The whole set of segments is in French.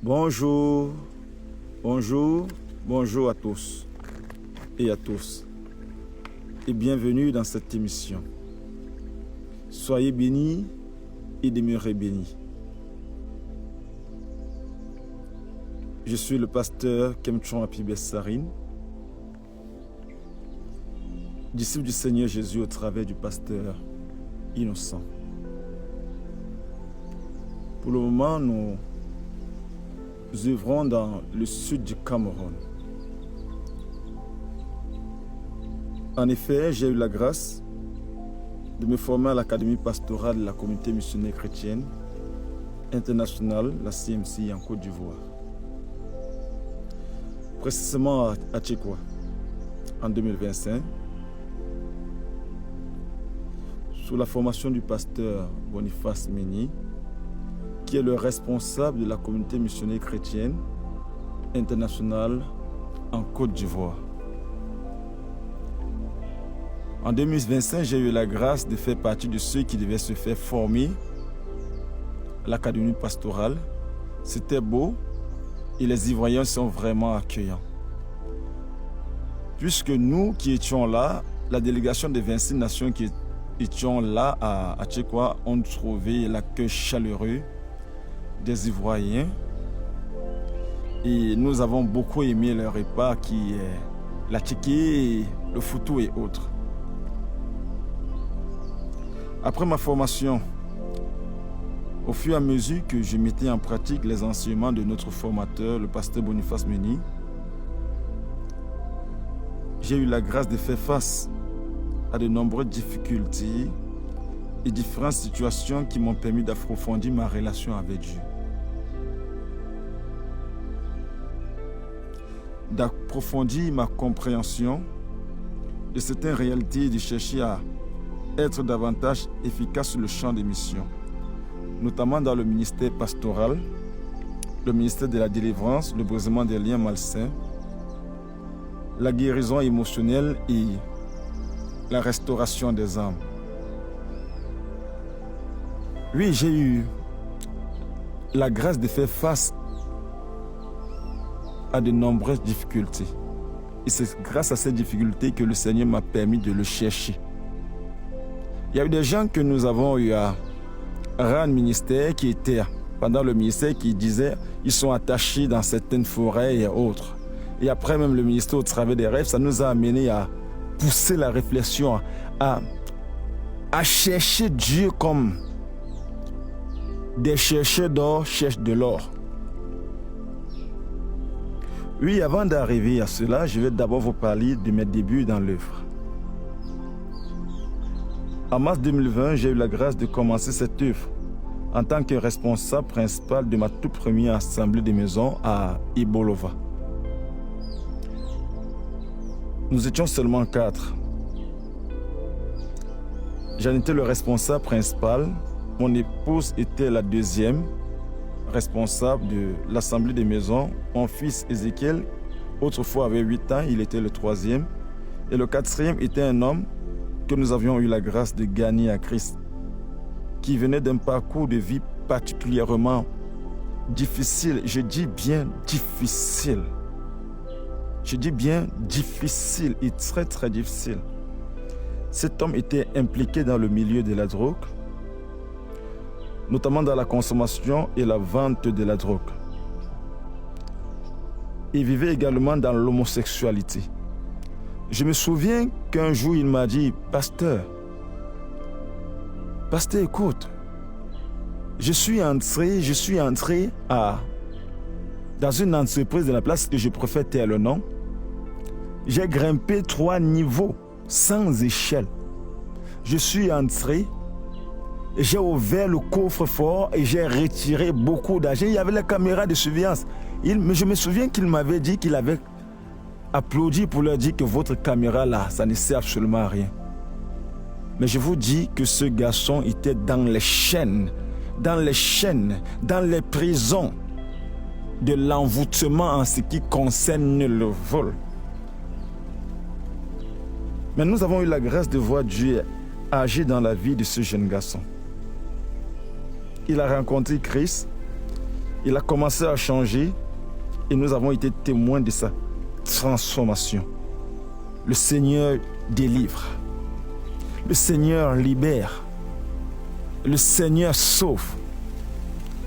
Bonjour, bonjour, bonjour à tous et à tous et bienvenue dans cette émission. Soyez bénis et demeurez bénis. Je suis le pasteur Kemchon Apibessarine, disciple du Seigneur Jésus au travers du pasteur Innocent. Pour le moment, nous œuvrons dans le sud du Cameroun. En effet, j'ai eu la grâce de me former à l'Académie pastorale de la communauté missionnaire chrétienne internationale, la CMC, en Côte d'Ivoire. Précisément à Tchékoua, en 2025, sous la formation du pasteur Boniface Méni, qui est le responsable de la communauté missionnaire chrétienne internationale en Côte d'Ivoire. En 2025, j'ai eu la grâce de faire partie de ceux qui devaient se faire former à l'Académie pastorale. C'était beau et les Ivoiriens sont vraiment accueillants. Puisque nous qui étions là, la délégation des 26 nations qui étions là à Tchékoua ont trouvé l'accueil chaleureux des Ivoiriens et nous avons beaucoup aimé leur repas qui est la tchéké, le foutou et autres. Après ma formation, au fur et à mesure que je mettais en pratique les enseignements de notre formateur, le pasteur Boniface Méni, j'ai eu la grâce de faire face à de nombreuses difficultés et différentes situations qui m'ont permis d'approfondir ma relation avec Dieu. D'approfondir ma compréhension de certaines réalités et de chercher à être davantage efficace sur le champ des missions, notamment dans le ministère pastoral, le ministère de la délivrance, le brisement des liens malsains, la guérison émotionnelle et la restauration des âmes. Oui, j'ai eu la grâce de faire face à de nombreuses difficultés. Et c'est grâce à ces difficultés que le Seigneur m'a permis de le chercher. Il y a eu des gens que nous avons eu à rendre ministère qui étaient pendant le ministère qui disaient ils sont attachés dans certaines forêts et autres. Et après même le ministère au travers des rêves, ça nous a amené à pousser la réflexion, à chercher Dieu comme des chercheurs d'or cherchent de l'or. Oui, avant d'arriver à cela, je vais d'abord vous parler de mes débuts dans l'œuvre. En mars 2020, j'ai eu la grâce de commencer cette œuvre en tant que responsable principal de ma toute première assemblée de maison à Ibolova. Nous étions seulement 4. J'en étais le responsable principal. Mon épouse était la deuxième responsable de l'assemblée des maisons. Mon fils Ézéchiel, autrefois avait 8 ans, il était le troisième. Et le quatrième était un homme que nous avions eu la grâce de gagner à Christ, qui venait d'un parcours de vie particulièrement difficile. Je dis bien difficile. Je dis bien difficile et très très difficile. Cet homme était impliqué dans le milieu de la drogue, notamment dans la consommation et la vente de la drogue. Il vivait également dans l'homosexualité. Je me souviens qu'un jour il m'a dit « Pasteur, écoute, je suis entré dans une entreprise de la place que je préfère taire le nom. J'ai grimpé 3 niveaux sans échelle. Je suis entré, j'ai ouvert le coffre-fort et j'ai retiré beaucoup d'argent. Il y avait la caméra de surveillance. Mais je me souviens qu'il m'avait dit qu'il avait applaudi pour leur dire que votre caméra là, ça ne sert absolument à rien. Mais je vous dis que ce garçon était dans les chaînes, dans les prisons de l'envoûtement en ce qui concerne le vol. Mais nous avons eu la grâce de voir Dieu agir dans la vie de ce jeune garçon. Il a rencontré Christ Il a commencé à changer et nous avons été témoins de sa transformation. Le Seigneur délivre. Le Seigneur libère. Le Seigneur sauve.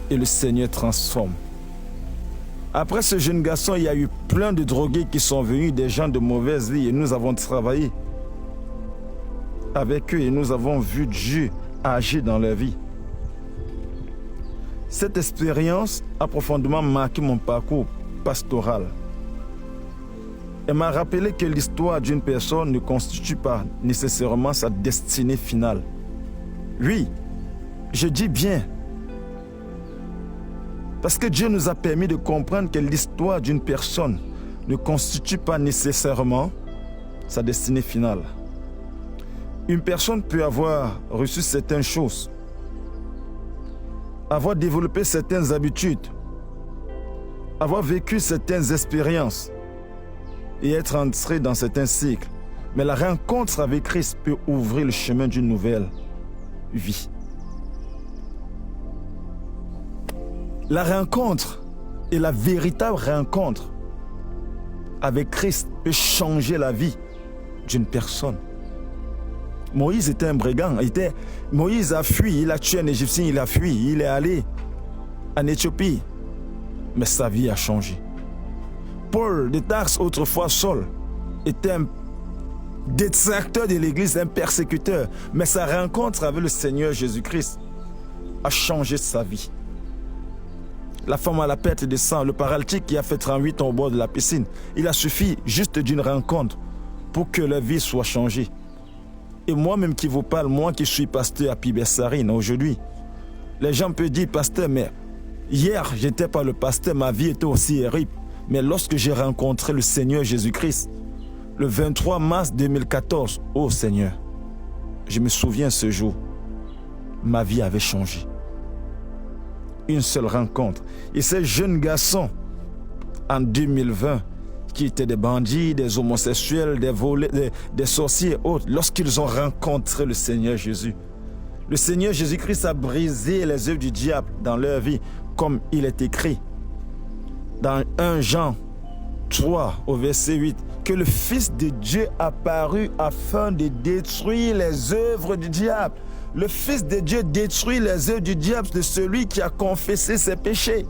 Et le Seigneur transforme. Après ce jeune garçon, il y a eu plein de drogués qui sont venus, des gens de mauvaise vie, et nous avons travaillé avec eux et nous avons vu Dieu agir dans leur vie. Cette expérience a profondément marqué mon parcours pastoral. Elle m'a rappelé que l'histoire d'une personne ne constitue pas nécessairement sa destinée finale. Oui, je dis bien, parce que Dieu nous a permis de comprendre que l'histoire d'une personne ne constitue pas nécessairement sa destinée finale. Une personne peut avoir reçu certaines choses, avoir développé certaines habitudes, avoir vécu certaines expériences et être entré dans certains cycles. Mais la rencontre avec Christ peut ouvrir le chemin d'une nouvelle vie. La rencontre et la véritable rencontre avec Christ peut changer la vie d'une personne. Moïse était un brigand. Moïse a fui, il a tué un Égyptien, il a fui, il est allé en Éthiopie. Mais sa vie a changé. Paul de Tarse, autrefois Saul, était un détracteur de l'Église, un persécuteur. Mais sa rencontre avec le Seigneur Jésus-Christ a changé sa vie. La femme à la perte de sang, le paralytique qui a fait 38 ans au bord de la piscine, il a suffi juste d'une rencontre pour que leur vie soit changée. Et moi-même qui vous parle, moi qui suis pasteur à Pibessarine aujourd'hui, les gens peuvent dire, pasteur, mais hier, je n'étais pas le pasteur, ma vie était aussi horrible. Mais lorsque j'ai rencontré le Seigneur Jésus-Christ, le 23 mars 2014, oh Seigneur, je me souviens ce jour, ma vie avait changé. Une seule rencontre. Et ces jeunes garçons, en 2020, qui étaient des bandits, des homosexuels, des voleurs, des sorciers et autres, lorsqu'ils ont rencontré le Seigneur Jésus, le Seigneur Jésus-Christ a brisé les œuvres du diable dans leur vie, comme il est écrit dans 1 Jean 3 au verset 8, que le Fils de Dieu apparut afin de détruire les œuvres du diable. Le Fils de Dieu détruit les œuvres du diable de celui qui a confessé ses péchés.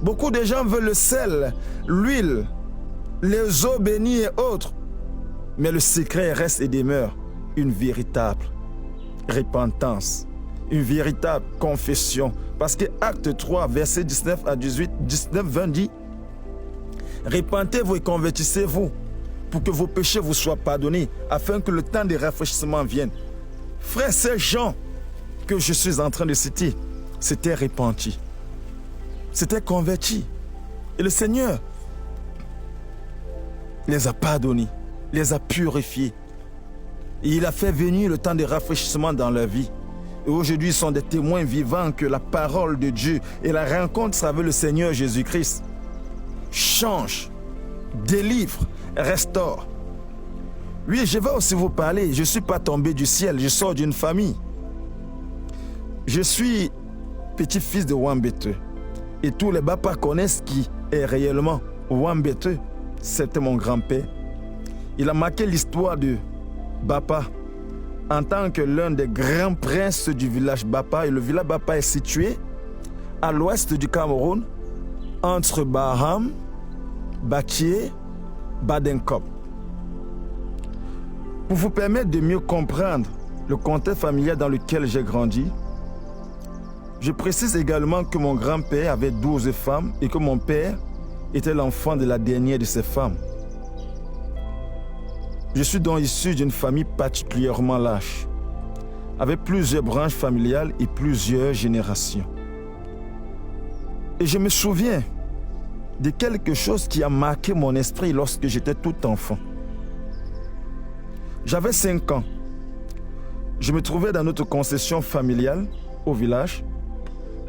Beaucoup de gens veulent le sel, l'huile, les eaux bénies et autres. Mais le secret reste et demeure une véritable repentance, une véritable confession. Parce que Acte 3, verset 19 à 18, 19-20 dit, « Repentez-vous et convertissez-vous pour que vos péchés vous soient pardonnés, afin que le temps de rafraîchissement vienne. » Frères, ces gens que je suis en train de citer, s'étaient repentis, s'étaient convertis. Et le Seigneur les a pardonnés, les a purifiés. Et il a fait venir le temps de rafraîchissement dans leur vie. Et aujourd'hui, ils sont des témoins vivants que la parole de Dieu et la rencontre avec le Seigneur Jésus-Christ change, délivre, restaure. Oui, je vais aussi vous parler. Je ne suis pas tombé du ciel, je sors d'une famille. Je suis petit-fils de Wambete. Et tous les Bapa connaissent qui est réellement Wambete. C'était mon grand-père. Il a marqué l'histoire de Bapa en tant que l'un des grands princes du village Bapa. Et le village Bapa est situé à l'ouest du Cameroun, entre Baham, Bakié, Badenkop. Pour vous permettre de mieux comprendre le contexte familial dans lequel j'ai grandi, je précise également que mon grand-père avait 12 femmes et que mon père était l'enfant de la dernière de ces femmes. Je suis donc issu d'une famille particulièrement lâche, avec plusieurs branches familiales et plusieurs générations. Et je me souviens de quelque chose qui a marqué mon esprit lorsque j'étais tout enfant. J'avais 5 ans. Je me trouvais dans notre concession familiale au village,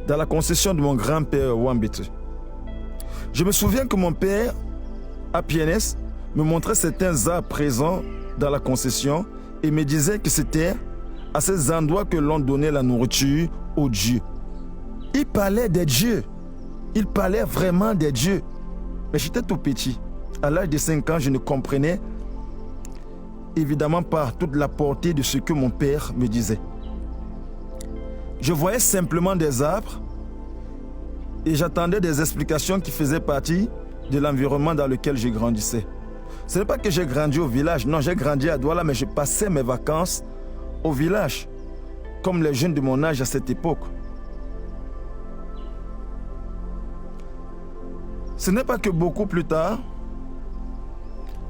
dans la concession de mon grand-père Wambete. Je me souviens que mon père, à Pienès, me montrait certains arbres présents dans la concession et me disait que c'était à ces endroits que l'on donnait la nourriture aux dieux. Il parlait des dieux. Il parlait vraiment des dieux. Mais j'étais tout petit. À l'âge de 5 ans, je ne comprenais évidemment pas toute la portée de ce que mon père me disait. Je voyais simplement des arbres et j'attendais des explications qui faisaient partie de l'environnement dans lequel je grandissais. Ce n'est pas que j'ai grandi au village, non, j'ai grandi à Douala, mais je passais mes vacances au village, comme les jeunes de mon âge à cette époque. Ce n'est pas que beaucoup plus tard,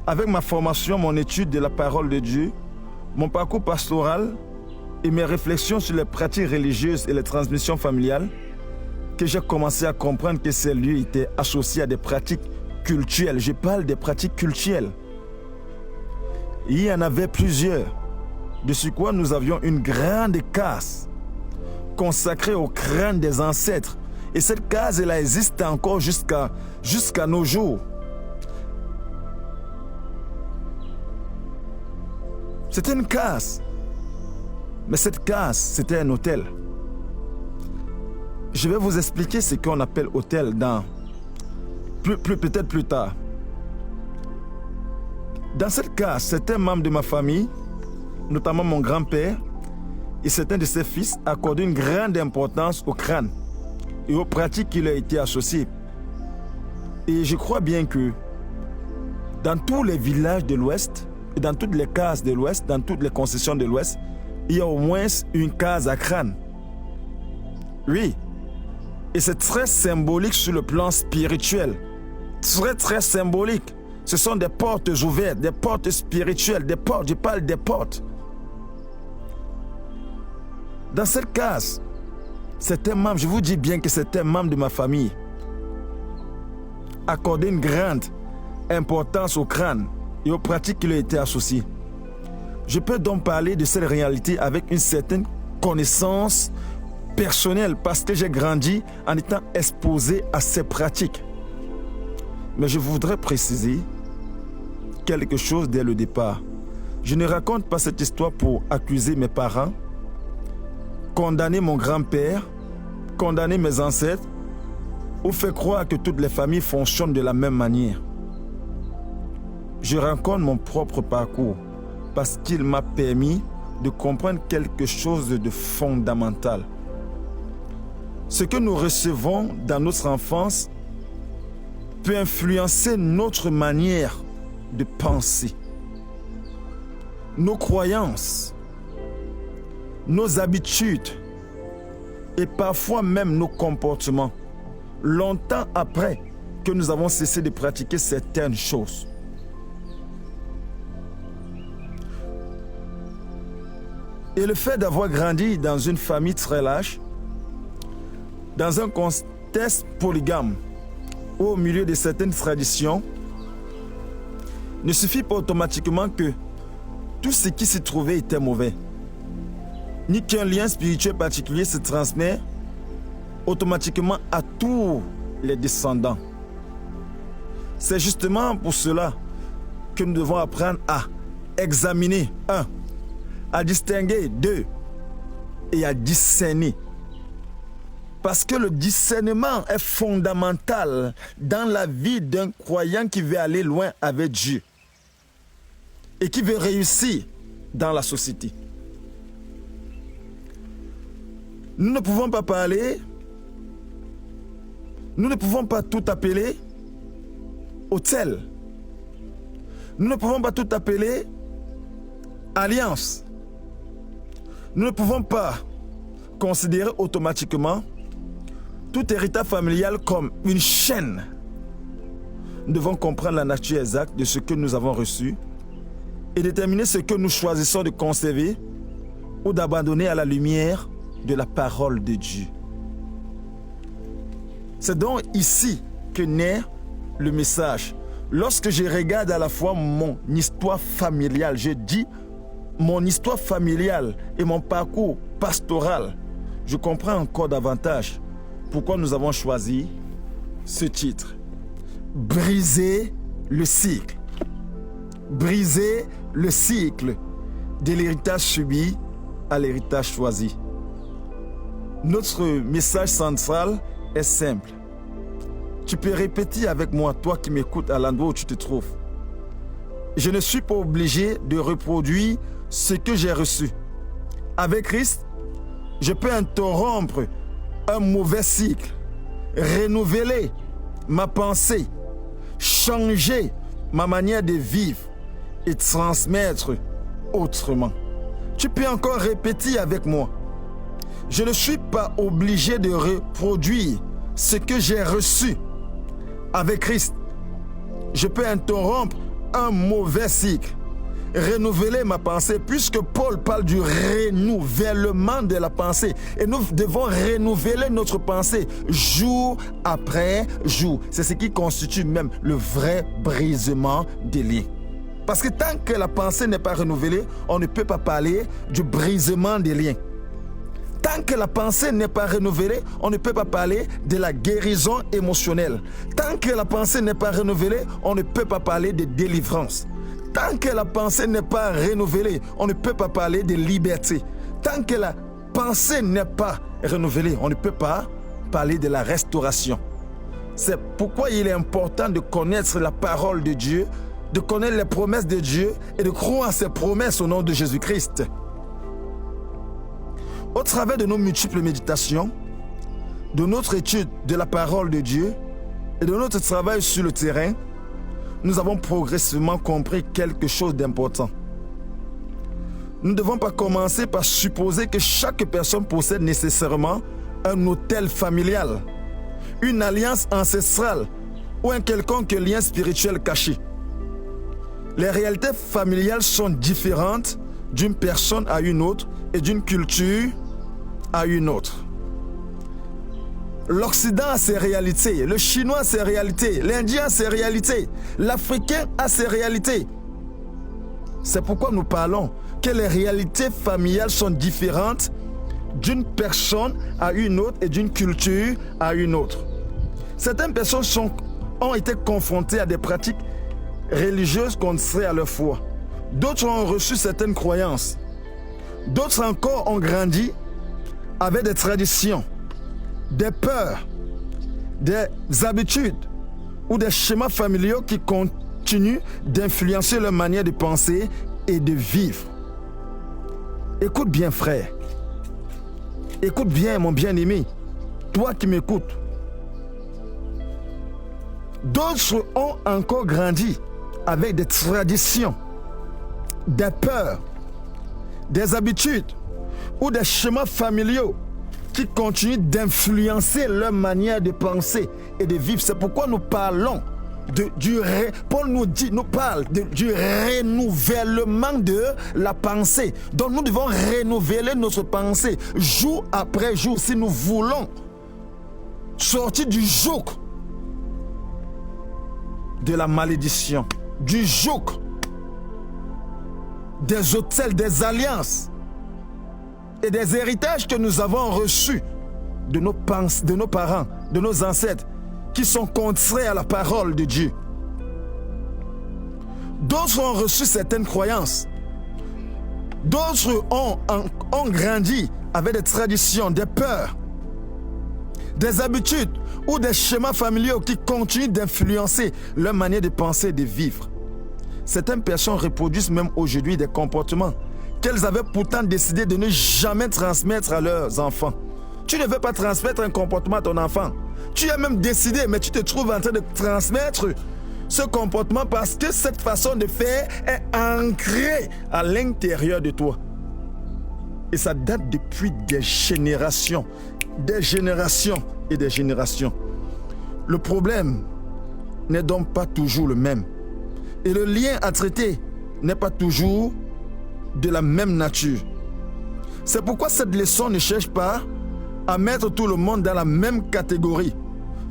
avec ma formation, mon étude de la parole de Dieu, mon parcours pastoral et mes réflexions sur les pratiques religieuses et les transmissions familiales, que j'ai commencé à comprendre que ces lieux étaient associés à des pratiques cultuelles. Je parle des pratiques cultuelles. Il y en avait plusieurs, de ce quoi nous avions une grande case consacrée au crâne des ancêtres. Et cette case, elle existe encore jusqu'à nos jours. C'était une case. Mais cette case, c'était un hôtel. Je vais vous expliquer ce qu'on appelle hôtel peut-être plus tard. Dans cette case, certains membres de ma famille, notamment mon grand-père et certains de ses fils, accordaient une grande importance au crâne et aux pratiques qui lui ont été associées. Et je crois bien que dans tous les villages de l'Ouest, et dans toutes les cases de l'Ouest, dans toutes les concessions de l'Ouest, il y a au moins une case à crâne. Oui. Et c'est très symbolique sur le plan spirituel. Très, très symbolique. Ce sont des portes ouvertes, des portes spirituelles, des portes, je parle des portes. Dans cette case, certains membres, je vous dis bien que certains membres de ma famille accordaient une grande importance au crâne et aux pratiques qui lui étaient associées. Je peux donc parler de cette réalité avec une certaine connaissance personnelle parce que j'ai grandi en étant exposé à ces pratiques. Mais je voudrais préciser quelque chose dès le départ. Je ne raconte pas cette histoire pour accuser mes parents, condamner mon grand-père, condamner mes ancêtres ou faire croire que toutes les familles fonctionnent de la même manière. Je raconte mon propre parcours parce qu'il m'a permis de comprendre quelque chose de fondamental. Ce que nous recevons dans notre enfance peut influencer notre manière de penser, nos croyances, nos habitudes et parfois même nos comportements, longtemps après que nous avons cessé de pratiquer certaines choses. Et le fait d'avoir grandi dans une famille très lâche, dans un contexte polygame, ou au milieu de certaines traditions, ne suffit pas automatiquement que tout ce qui s'y trouvait était mauvais, ni qu'un lien spirituel particulier se transmet automatiquement à tous les descendants. C'est justement pour cela que nous devons apprendre à examiner, 1, à distinguer, 2, et à discerner. Parce que le discernement est fondamental dans la vie d'un croyant qui veut aller loin avec Dieu et qui veut réussir dans la société. Nous ne pouvons pas parler, nous ne pouvons pas tout appeler hôtel. Nous ne pouvons pas tout appeler alliance. Nous ne pouvons pas considérer automatiquement tout héritage familial comme une chaîne. Nous devons comprendre la nature exacte de ce que nous avons reçu et déterminer ce que nous choisissons de conserver ou d'abandonner à la lumière de la parole de Dieu. C'est donc ici que naît le message. Lorsque je regarde à la fois mon histoire familiale, je dis mon histoire familiale et mon parcours pastoral, je comprends encore davantage pourquoi nous avons choisi ce titre. Briser le cycle. Briser le cycle de l'héritage subi à l'héritage choisi. Notre message central est simple. Tu peux répéter avec moi, toi qui m'écoutes à l'endroit où tu te trouves. Je ne suis pas obligé de reproduire ce que j'ai reçu. Avec Christ, je peux interrompre un mauvais cycle, renouveler ma pensée, changer ma manière de vivre et transmettre autrement. Tu peux encore répéter avec moi. Je ne suis pas obligé de reproduire ce que j'ai reçu. Avec Christ, je peux interrompre un mauvais cycle, renouveler ma pensée, puisque Paul parle du renouvellement de la pensée. Et nous devons renouveler notre pensée jour après jour. C'est ce qui constitue même le vrai brisement des liens. Parce que tant que la pensée n'est pas renouvelée, on ne peut pas parler du brisement des liens. Tant que la pensée n'est pas renouvelée, on ne peut pas parler de la guérison émotionnelle. Tant que la pensée n'est pas renouvelée, on ne peut pas parler de délivrance. Tant que la pensée n'est pas renouvelée, on ne peut pas parler de liberté. Tant que la pensée n'est pas renouvelée, on ne peut pas parler de la restauration. C'est pourquoi il est important de connaître la parole de Dieu, de connaître les promesses de Dieu et de croire à ses promesses au nom de Jésus-Christ. Au travers de nos multiples méditations, de notre étude de la parole de Dieu et de notre travail sur le terrain, nous avons progressivement compris quelque chose d'important. Nous ne devons pas commencer par supposer que chaque personne possède nécessairement un autel familial, une alliance ancestrale ou un quelconque lien spirituel caché. Les réalités familiales sont différentes d'une personne à une autre et d'une culture à une autre. L'Occident a ses réalités, le Chinois a ses réalités, l'Indien a ses réalités, l'Africain a ses réalités. C'est pourquoi nous parlons que les réalités familiales sont différentes d'une personne à une autre et d'une culture à une autre. Certaines personnes ont été confrontées à des pratiques religieuses contraires à leur foi. D'autres ont reçu certaines croyances. D'autres encore ont grandi avec des traditions, des peurs, des habitudes ou des schémas familiaux qui continuent d'influencer leur manière de penser et de vivre. Écoute bien, frère. Écoute bien, mon bien-aimé. Toi qui m'écoutes. D'autres ont encore grandi avec des traditions, des peurs, des habitudes ou des schémas familiaux qui continuent d'influencer leur manière de penser et de vivre. C'est pourquoi nous parlons Paul nous parle du renouvellement de la pensée. Donc nous devons renouveler notre pensée jour après jour si nous voulons sortir du joug de la malédiction, du joug des autels, des alliances et des héritages que nous avons reçus de nos parents, de nos ancêtres, qui sont contraires à la parole de Dieu. D'autres ont reçu certaines croyances. D'autres ont grandi avec des traditions, des peurs, des habitudes ou des schémas familiaux qui continuent d'influencer leur manière de penser et de vivre. Certaines personnes reproduisent même aujourd'hui des comportements qu'elles avaient pourtant décidé de ne jamais transmettre à leurs enfants. Tu ne veux pas transmettre un comportement à ton enfant. Tu as même décidé, mais tu te trouves en train de transmettre ce comportement parce que cette façon de faire est ancrée à l'intérieur de toi. Et ça date depuis des générations et des générations. Le problème n'est donc pas toujours le même. Et le lien à traiter n'est pas toujours de la même nature. C'est pourquoi cette leçon ne cherche pas à mettre tout le monde dans la même catégorie.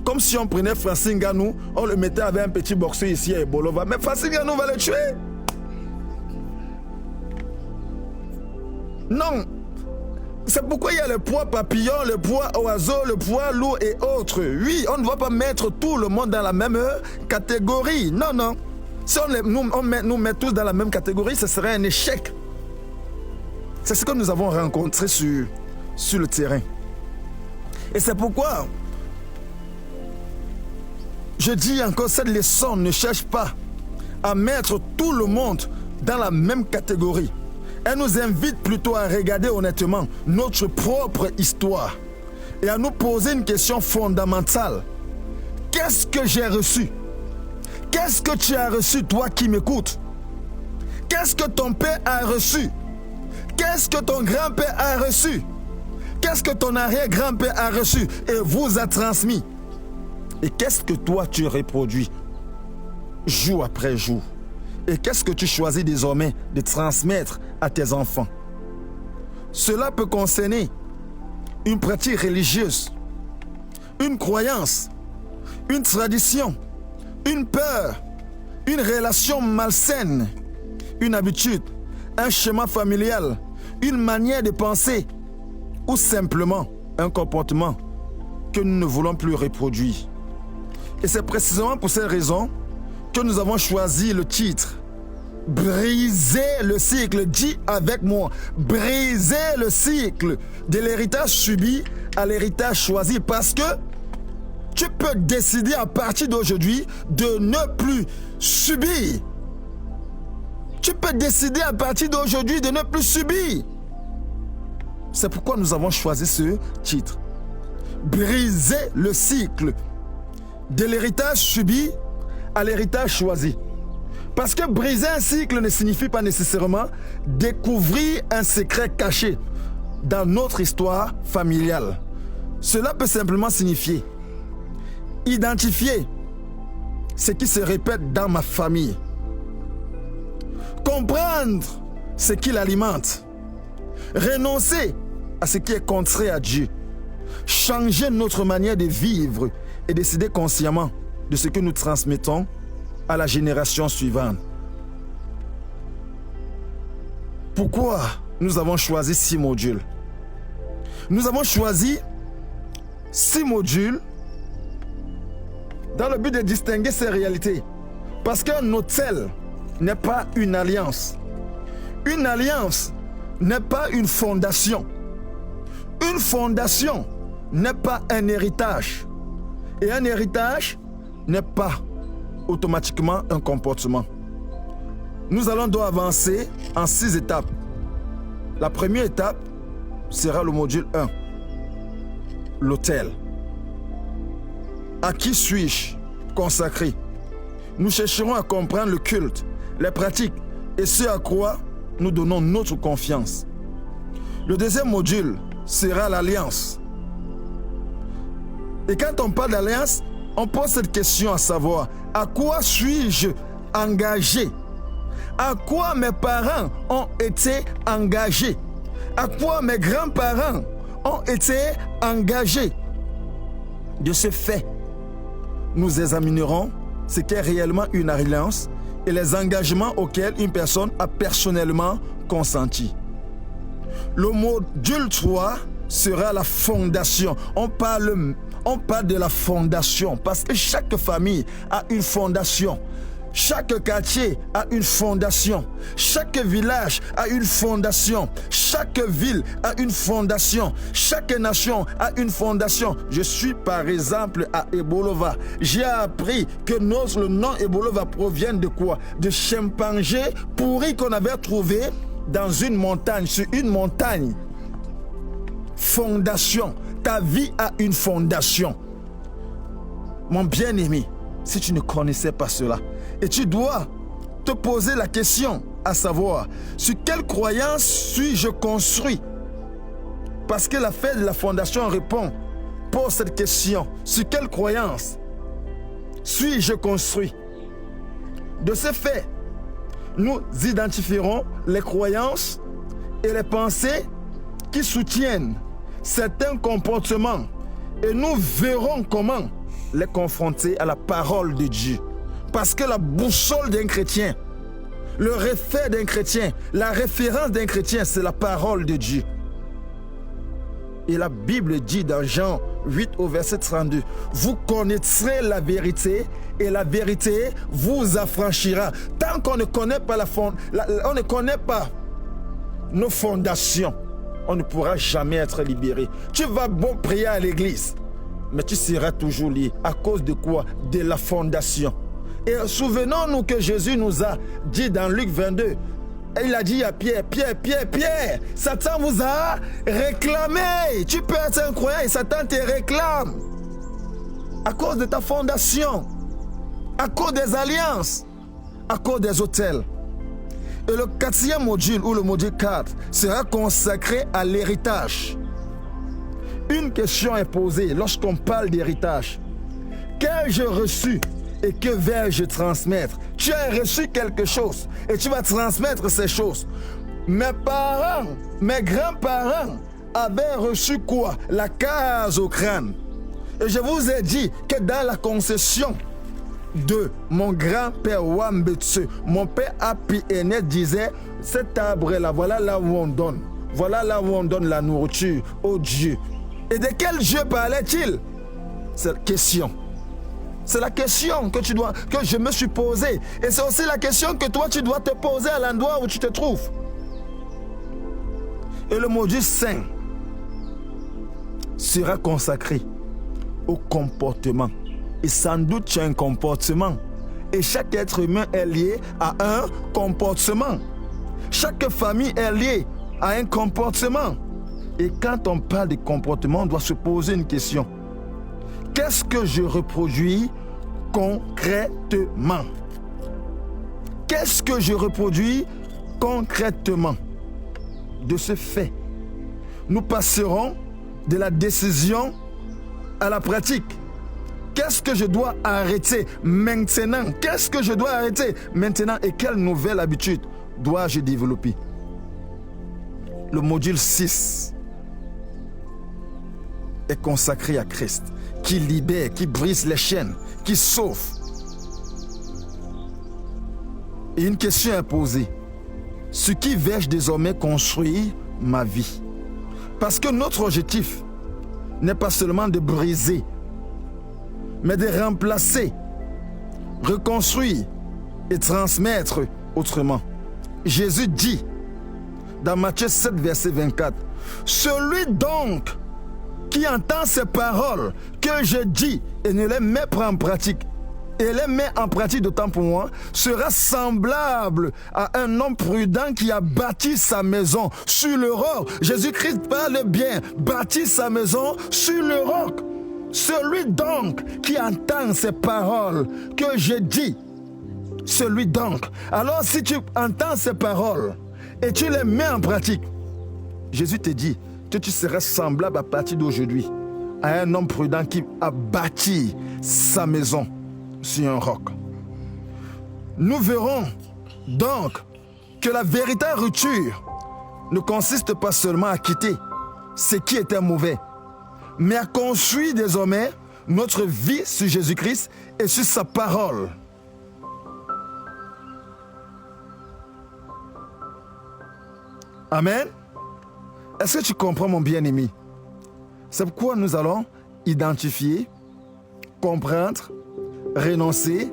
Comme si on prenait Francine Ganou, on le mettait avec un petit boxeur ici à Ebolova. Mais Francine Ganou va le tuer. Non. C'est pourquoi il y a le poids papillon, le poids oiseau, le poids loup et autres. Oui, on ne va pas mettre tout le monde dans la même catégorie. Non, non. Si nous met tous dans la même catégorie, ce serait un échec. C'est ce que nous avons rencontré sur le terrain. Et c'est pourquoi Je dis encore, cette leçon ne cherche pas à mettre tout le monde dans la même catégorie. Elle nous invite plutôt à regarder honnêtement notre propre histoire et à nous poser une question fondamentale. Qu'est-ce que j'ai reçu? Qu'est-ce que tu as reçu, toi qui m'écoutes? Qu'est-ce que ton père a reçu? Qu'est-ce que ton grand-père a reçu? Qu'est-ce que ton arrière-grand-père a reçu et vous a transmis? Et qu'est-ce que toi tu reproduis jour après jour? Et qu'est-ce que tu choisis désormais de transmettre à tes enfants? Cela peut concerner une pratique religieuse, une croyance, une tradition, une peur, une relation malsaine, une habitude, un schéma familial, une manière de penser ou simplement un comportement que nous ne voulons plus reproduire. Et c'est précisément pour cette raison que nous avons choisi le titre « Briser le cycle ». Dis avec moi, briser le cycle de l'héritage subi à l'héritage choisi, parce que tu peux décider à partir d'aujourd'hui de ne plus subir. Tu peux décider à partir d'aujourd'hui de ne plus subir. C'est pourquoi nous avons choisi ce titre. Briser le cycle de l'héritage subi à l'héritage choisi. Parce que briser un cycle ne signifie pas nécessairement découvrir un secret caché dans notre histoire familiale. Cela peut simplement signifier identifier ce qui se répète dans ma famille, comprendre ce qui l'alimente, renoncer à ce qui est contraire à Dieu, changer notre manière de vivre et décider consciemment de ce que nous transmettons à la génération suivante. Pourquoi nous avons choisi 6 modules? Nous avons choisi 6 modules dans le but de distinguer ces réalités. Parce qu'un autel n'est pas une alliance. Une alliance n'est pas une fondation. Une fondation n'est pas un héritage. Et un héritage n'est pas automatiquement un comportement. Nous allons donc avancer en 6 étapes. La première étape sera le module 1, l'autel. À qui suis-je consacré? Nous chercherons à comprendre le culte, les pratiques et ce à quoi nous donnons notre confiance. Le deuxième module sera l'alliance. Et quand on parle d'alliance, on pose cette question à savoir, à quoi suis-je engagé? À quoi mes parents ont été engagés? À quoi mes grands-parents ont été engagés? De ce fait, nous examinerons ce qu'est réellement une alliance et les engagements auxquels une personne a personnellement consenti. Le module 3 sera la fondation. On parle de la fondation parce que chaque famille a une fondation. Chaque quartier a une fondation. Chaque village a une fondation. Chaque ville a une fondation. Chaque nation a une fondation. Je suis par exemple à Ebolova. J'ai appris que le nom Ebolova provient de quoi? De chimpanzés pourris qu'on avait trouvé dans une montagne, sur une montagne. Fondation. Ta vie a une fondation. Mon bien-aimé, si tu ne connaissais pas cela, et tu dois te poser la question, à savoir, sur quelle croyance suis-je construit? Parce que la fête de la fondation répond, pose cette question, sur quelle croyance suis-je construit? De ce fait, nous identifierons les croyances et les pensées qui soutiennent certains comportements et nous verrons comment les confronter à la parole de Dieu. Parce que la boussole d'un chrétien, le reflet d'un chrétien, la référence d'un chrétien, c'est la parole de Dieu. Et la Bible dit dans Jean 8 au verset 32, « Vous connaîtrez la vérité et la vérité vous affranchira. » Tant qu'on ne connaît pas on ne connaît pas nos fondations, on ne pourra jamais être libéré. Tu vas bon prier à l'église. mais tu seras toujours lié. À cause de quoi? De la fondation. Et souvenons-nous que Jésus nous a dit dans Luc 22, il a dit à Pierre, Pierre, Satan vous a réclamé. Tu peux être un croyant et Satan te réclame. À cause de ta fondation, à cause des alliances, à cause des autels. Et le 4e module, ou le module 4, sera consacré à l'héritage. Une question est posée lorsqu'on parle d'héritage. Qu'ai-je reçu et que vais-je transmettre? Tu as reçu quelque chose et tu vas transmettre ces choses. Mes parents, mes grands-parents avaient reçu quoi? La case au crâne. Et je vous ai dit que dans la concession de mon grand-père Wambetse, mon père Api Aîné disait, cet arbre-là, voilà là où on donne. Voilà là où on donne la nourriture au Dieu. Et de quel Dieu parlait-il? C'est la question. C'est la question que je me suis posée. Et c'est aussi la question que toi, tu dois te poser à l'endroit où tu te trouves. Et le module 5 sera consacré au comportement. Et sans doute, tu as un comportement. Et chaque être humain est lié à un comportement. Chaque famille est liée à un comportement. Et quand on parle de comportement, on doit se poser une question. Qu'est-ce que je reproduis concrètement? Qu'est-ce que je reproduis concrètement? De ce fait, nous passerons de la décision à la pratique. Qu'est-ce que je dois arrêter maintenant? Qu'est-ce que je dois arrêter maintenant? Et quelle nouvelle habitude dois-je développer? Le module 6 est consacré à Christ, qui libère, qui brise les chaînes, qui sauve. Et une question est posée. Sur qui vais-je désormais construire ma vie? Parce que notre objectif n'est pas seulement de briser, mais de remplacer, reconstruire et transmettre autrement. Jésus dit dans Matthieu 7, verset 24, « Celui donc qui entend ces paroles que je dis et ne les met pas en pratique, et les met en pratique d'autant pour moi, sera semblable à un homme prudent qui a bâti sa maison sur le roc. » Jésus-Christ parle bien, bâti sa maison sur le roc. Celui donc qui entend ces paroles que je dis, celui donc. Alors si tu entends ces paroles et tu les mets en pratique, Jésus te dit que tu seras semblable à partir d'aujourd'hui à un homme prudent qui a bâti sa maison sur un roc. Nous verrons donc que la véritable rupture ne consiste pas seulement à quitter ce qui était mauvais, mais à construire désormais notre vie sur Jésus-Christ et sur sa parole. Amen. Est-ce que tu comprends, mon bien-aimé? C'est pourquoi nous allons identifier, comprendre, renoncer,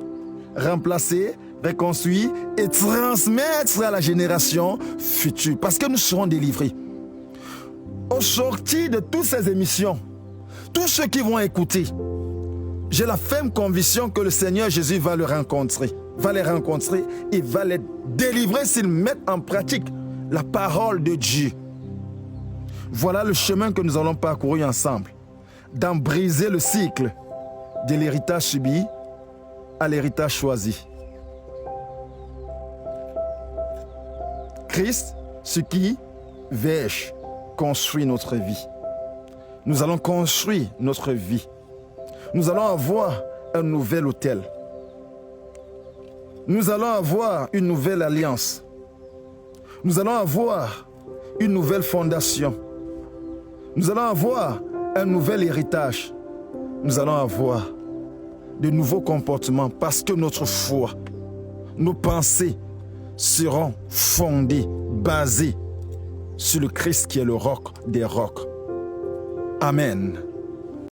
remplacer, reconstruire et transmettre à la génération future. Parce que nous serons délivrés. Au sortir de toutes ces émissions, tous ceux qui vont écouter, j'ai la ferme conviction que le Seigneur Jésus va les rencontrer et va les délivrer s'ils mettent en pratique la parole de Dieu. Voilà le chemin que nous allons parcourir ensemble, d'en briser le cycle de l'héritage subi à l'héritage choisi. Christ, ce qui vais-je construire notre vie. Nous allons construire notre vie. Nous allons avoir un nouvel autel. Nous allons avoir une nouvelle alliance. Nous allons avoir une nouvelle fondation. Nous allons avoir un nouvel héritage. Nous allons avoir de nouveaux comportements parce que notre foi, nos pensées seront fondées, basées sur le Christ qui est le roc des rocs. Amen.